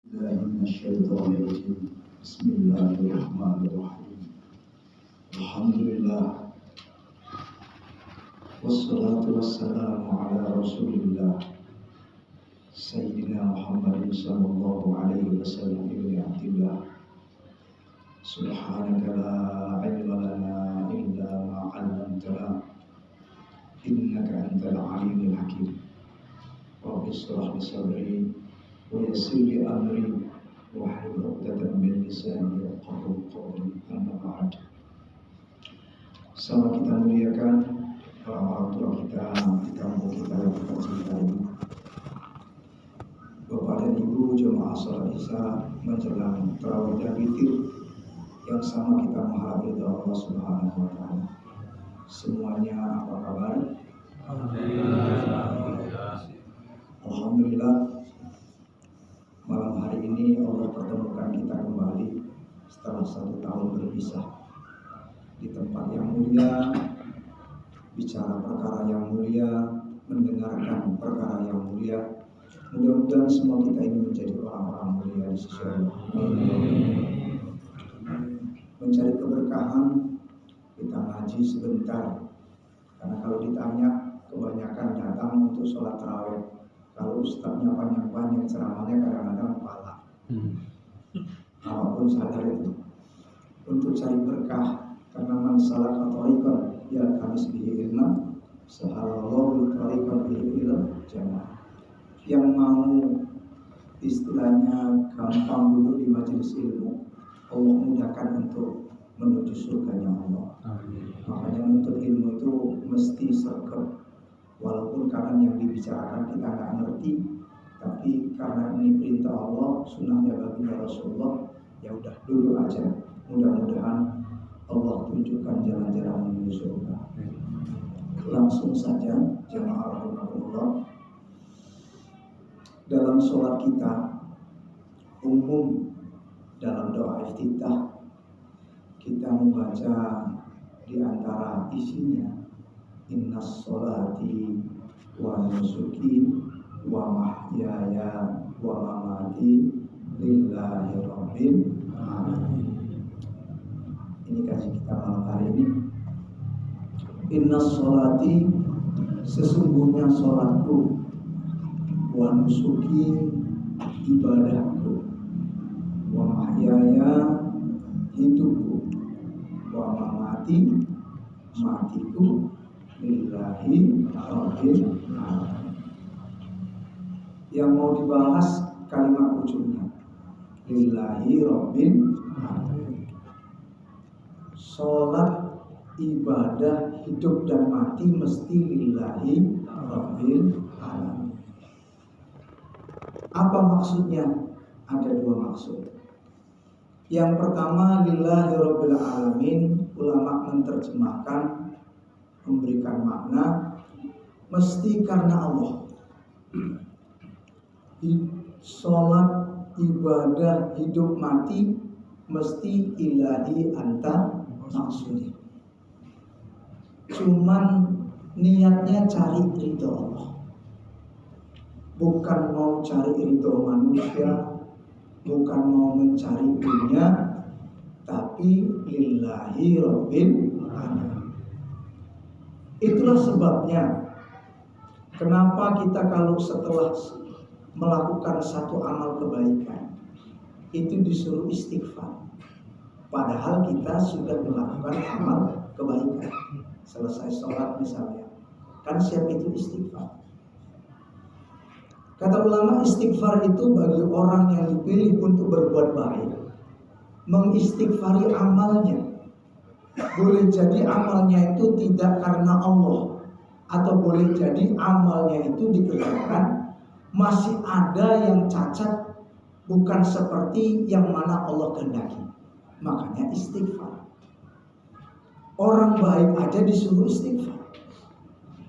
الله من الشيطان الرجيم بسم الله الرحمن الرحيم الحمد لله والصلاة والسلام على رسول الله سيدنا محمد صلى الله عليه وسلم ابن عبد الله سبحانك لا علم لنا إلا ما علمتنا إنك أنت العليم الحكيم رب اشرح لي صدري ويسر لي أمري واحلل عقدة من لساني يفقهوا قولي أما بعد. Sama kita muliakan orang tua kita di kampung kita yang kita cintai. Bapak dan Ibu jemaah salat Isya menjelang tarawih dan witir yang sama kita mengharap ridha Allah Subhanahu wa taala. Semuanya apa kabar? Alhamdulillah. Malam hari ini Allah pertemukan kita kembali setelah 1 tahun berpisah di tempat yang mulia, bicara perkara yang mulia, mendengarkan perkara yang mulia. Mudah-mudahan semua kita ini menjadi orang-orang mulia di sisi Allah. Mencari keberkahan, kita ngaji sebentar, karena kalau ditanya kebanyakan datang untuk sholat tarawih. Kalau ustadznya panjang-panjang ceramahnya kadang-kadang kepala. Apapun sadar itu untuk cari berkah, karena man salaka thariqan ya kamis bihi ilma sahalallahu thariqan bihi ila jannah. Yang mau istilahnya gampang duduk di majelis ilmu, Allah mudahkan untuk menuju surganya Allah. Makanya untuk ilmu itu mesti sergap. Walaupun karena yang dibicarakan kita nggak ngerti, tapi karena ini perintah Allah, sunnahnya baginda Rasulullah, ya udah dulu aja. Mudah-mudahan Allah tunjukkan jalan-jalan menuju surga. Langsung saja, jemaah rahimahullah. Dalam sholat kita umum, dalam doa iftitah, kita membaca di antara isinya innas sholati wa nusuki wa mahyaya wa mamati lillahi rabbil alamin. Ini kaji kita malam hari ini. Innas sholati, sesungguhnya sholatku, wa nusuki, ibadahku, wa mahyaya, hidupku, wa mamati, matiku, lillahi rabbil alamin. Yang mau dibahas kalimat ujungnya lillahi rabbil alamin. Sholat, ibadah, hidup dan mati mesti lillahi rabbil alamin. Apa maksudnya? Ada 2 maksud. Yang pertama, lillahi rabbil alamin, ulama menerjemahkan, memberikan makna mesti karena Allah. Sholat, ibadah, hidup, mati mesti ilahi anta maksudnya. Cuman niatnya cari ridho Allah, bukan mau cari ridho manusia, bukan mau mencari dunia, tapi lillahi rabbil alamin. Itulah sebabnya kenapa kita kalau setelah melakukan satu amal kebaikan itu disuruh istighfar. Padahal kita sudah melakukan amal kebaikan. Selesai sholat misalnya, kan siap itu istighfar. Kata ulama, istighfar itu bagi orang yang dipilih untuk berbuat baik, mengistighfari amalnya. Boleh jadi amalnya itu tidak karena Allah, atau boleh jadi amalnya itu dikerjakan masih ada yang cacat, bukan seperti yang mana Allah kehendaki. Makanya istighfar. Orang baik aja disuruh istighfar,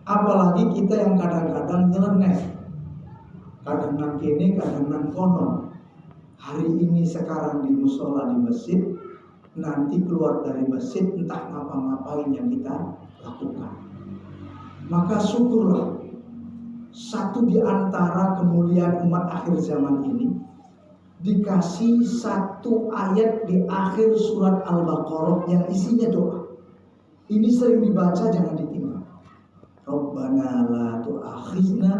apalagi kita yang kadang-kadang nyeleneh, kadang nang kene, kadang nang kono. Hari ini sekarang di musola di masjid, nanti keluar dari masjid entah ngapa-ngapain yang kita lakukan. Maka syukurlah, satu di antara kemuliaan umat akhir zaman ini, dikasih satu ayat di akhir surat Al-Baqarah yang isinya doa. Ini sering dibaca, jangan ditinggal. Rabbana la tu'akhizna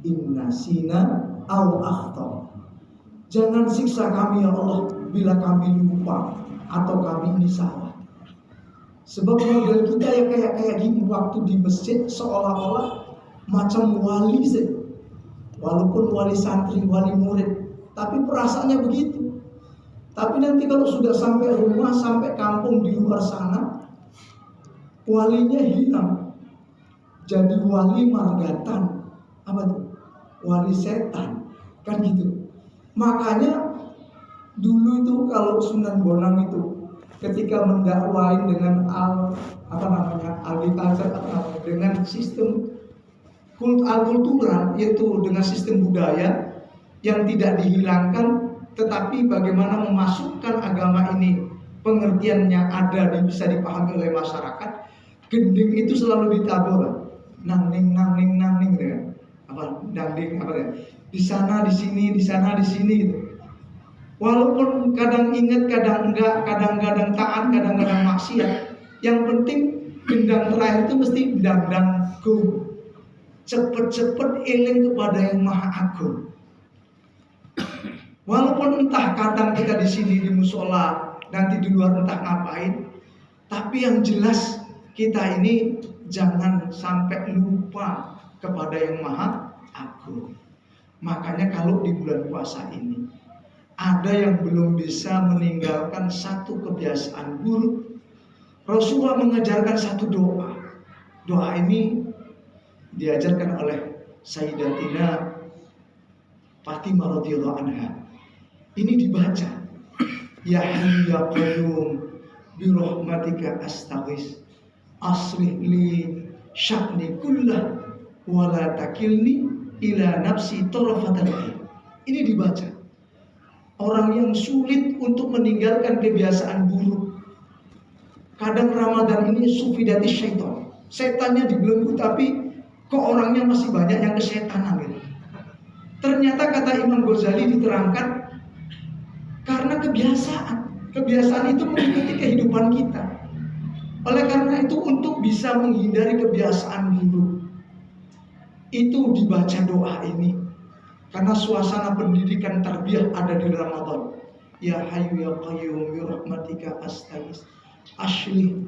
in nasina aw akhtana. Jangan siksa kami ya Allah bila kami lupa atau kami ini salah. Sebab model kita ya kayak gini waktu di masjid seolah-olah macam wali sih. Walaupun wali santri, wali murid, tapi perasaannya begitu. Tapi nanti kalau sudah sampai rumah, sampai kampung di luar sana, walinya hilang. Jadi wali margatan. Apa tuh? Wali setan. Kan gitu. Makanya dulu itu kalau Sunan Bonang itu ketika mendakwain dengan agriculture dengan sistem kultural, yaitu dengan sistem budaya yang tidak dihilangkan, tetapi bagaimana memasukkan agama ini pengertiannya ada dan bisa dipahami oleh masyarakat. Gending itu selalu ditabur, nangning ya. Dangding ya? Di sana di sini, di sana di sini gitu. Walaupun kadang ingat, kadang enggak, kadang-kadang taat, kadang-kadang maksiat. Yang penting gendang terakhir itu mesti dangdang go. Cepet-cepet eling kepada yang Maha Agung. Walaupun entah kadang kita di sini di musola, nanti di luar entah ngapain, tapi yang jelas kita ini jangan sampai lupa kepada yang Maha Agung. Makanya kalau di bulan puasa ini ada yang belum bisa meninggalkan satu kebiasaan buruk, Rasulullah mengajarkan satu doa. Doa ini diajarkan oleh Sayyidatina Fatimah radhiyallahu anha. Ini dibaca, Ya Hayyu ya Qayyum bi rahmatika astaghis aslih li sya'ni kullah wa la takilni ila nafsi tarafatal ain. Ini dibaca. Orang yang sulit untuk meninggalkan kebiasaan buruk. Kadang Ramadan ini sufidati syaitan. Setannya dibelenggu tapi kok orangnya masih banyak yang kesetanan gitu. Ternyata kata Imam Ghazali diterangkan karena kebiasaan. Kebiasaan itu mengikuti kehidupan kita. Oleh karena itu untuk bisa menghindari kebiasaan buruk, itu dibaca doa ini. Karena suasana pendidikan tarbiyah ada di Ramadan. Ya Hayyu ya Qayyum bi rahmatika astaghis ashlih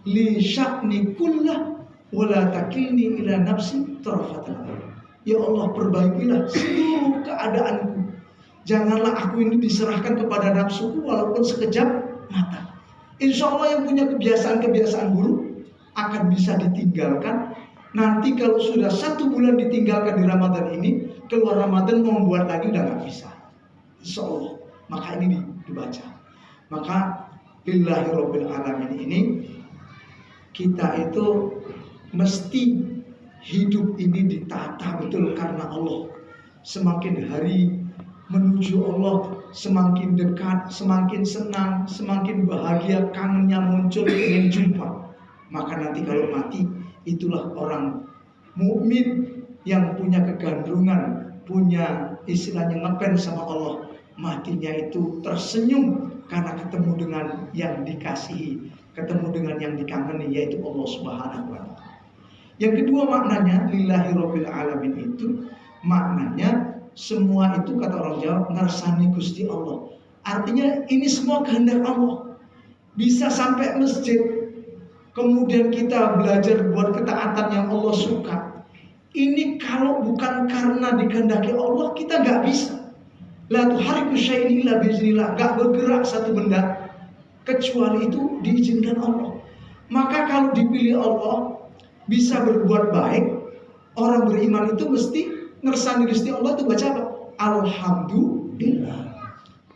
li sya'ni kullah wa la takilni ila nafsi tarafatal ain. Ya Allah, perbaikilah seluruh keadaanku. Janganlah aku ini diserahkan kepada nafsuku walaupun sekejap mata. Insya Allah yang punya kebiasaan-kebiasaan buruk akan bisa ditinggalkan. Nanti kalau sudah 1 bulan ditinggalkan di Ramadan ini, keluar Ramadan mau membuat lagi udah gak bisa. Insya Allah. Maka ini dibaca. Maka Billahirabbil alamin ini kita itu mesti hidup ini ditata betul karena Allah. Semakin hari menuju Allah, semakin dekat, semakin senang, semakin bahagia, kangennya muncul, ingin jumpa. Maka nanti kalau mati, itulah orang mukmin yang punya kegandrungan, punya istilahnya ngefans sama Allah. Matinya itu tersenyum karena ketemu dengan yang dikasihi, ketemu dengan yang dikangeni, yaitu Allah Subhanahu wa Ta'ala. Yang kedua maknanya Lillahirabbil alamin itu maknanya semua itu kata orang Jawa ngersani Gusti Allah. Artinya ini semua kehendak Allah. Bisa sampai masjid, kemudian kita belajar buat ketaatan yang Allah suka. Ini kalau bukan karena dikehendaki Allah, kita nggak bisa. La tuhariku syai'in illa biiznillah. Nggak bergerak satu benda kecuali itu diizinkan Allah. Maka kalau dipilih Allah bisa berbuat baik, orang beriman itu mesti ngersani Gusti Allah itu baca apa? Alhamdulillah.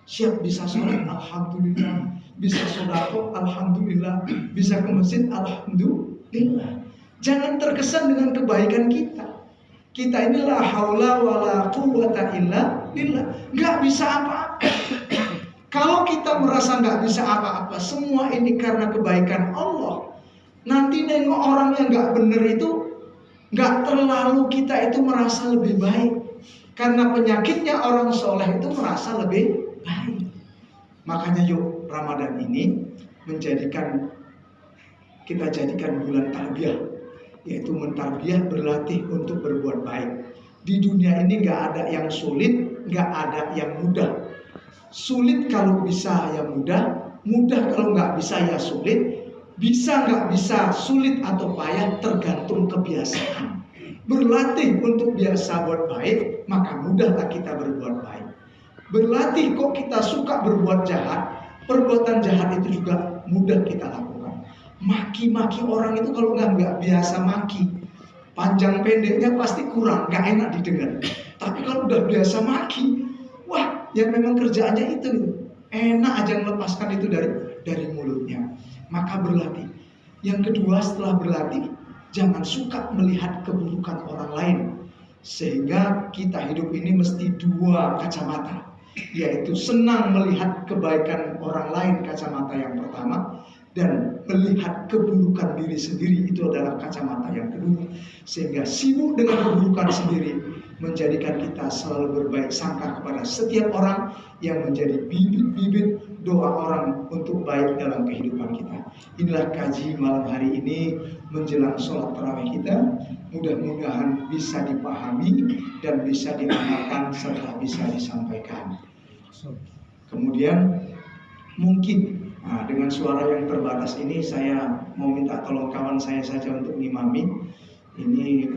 Siap bisa sholat, alhamdulillah. Bisa sodako, alhamdulillah. Bisa ke masjid, alhamdulillah. Jangan terkesan dengan kebaikan kita. Kita ini la haula wala quwwata illa billah. Gak bisa apa-apa. Kalau kita merasa gak bisa apa-apa, semua ini karena kebaikan Allah. Nanti nengok orang yang gak bener itu gak terlalu kita itu merasa lebih baik. Karena penyakitnya orang soleh itu merasa lebih Makanya yuk Ramadan ini kita jadikan bulan tarbiyah, yaitu mentarbiyah, berlatih untuk berbuat baik. Di dunia ini gak ada yang sulit, gak ada yang mudah. Sulit kalau bisa ya mudah, mudah kalau gak bisa ya sulit, bisa gak bisa, sulit atau payah tergantung kebiasaan. Berlatih untuk biasa buat baik, maka mudahlah kita berbuat baik. Berlatih kok kita suka berbuat jahat, perbuatan jahat itu juga mudah kita lakukan. Maki-maki orang itu kalau nggak biasa maki, panjang pendeknya pasti kurang, nggak enak didengar. Tapi kalau udah biasa maki, wah, ya memang kerjaannya itu enak aja melepaskan itu dari mulutnya. Maka berlatih. Yang kedua, setelah berlatih, jangan suka melihat keburukan orang lain. Sehingga kita hidup ini mesti dua kacamata, yaitu senang melihat kebaikan orang lain, kacamata yang pertama, dan melihat keburukan diri sendiri, itu adalah kacamata yang kedua. Sehingga sibuk dengan keburukan sendiri menjadikan kita selalu berbaik sangka kepada setiap orang, yang menjadi bibit-bibit doa orang untuk baik dalam kehidupan kita. Inilah kaji malam hari ini menjelang sholat tarawih kita. Mudah-mudahan bisa dipahami dan bisa diamalkan serta bisa disampaikan. Kemudian mungkin dengan suara yang terbatas ini saya mau minta tolong kawan saya saja untuk ngimami. Ini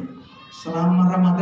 selama Ramadan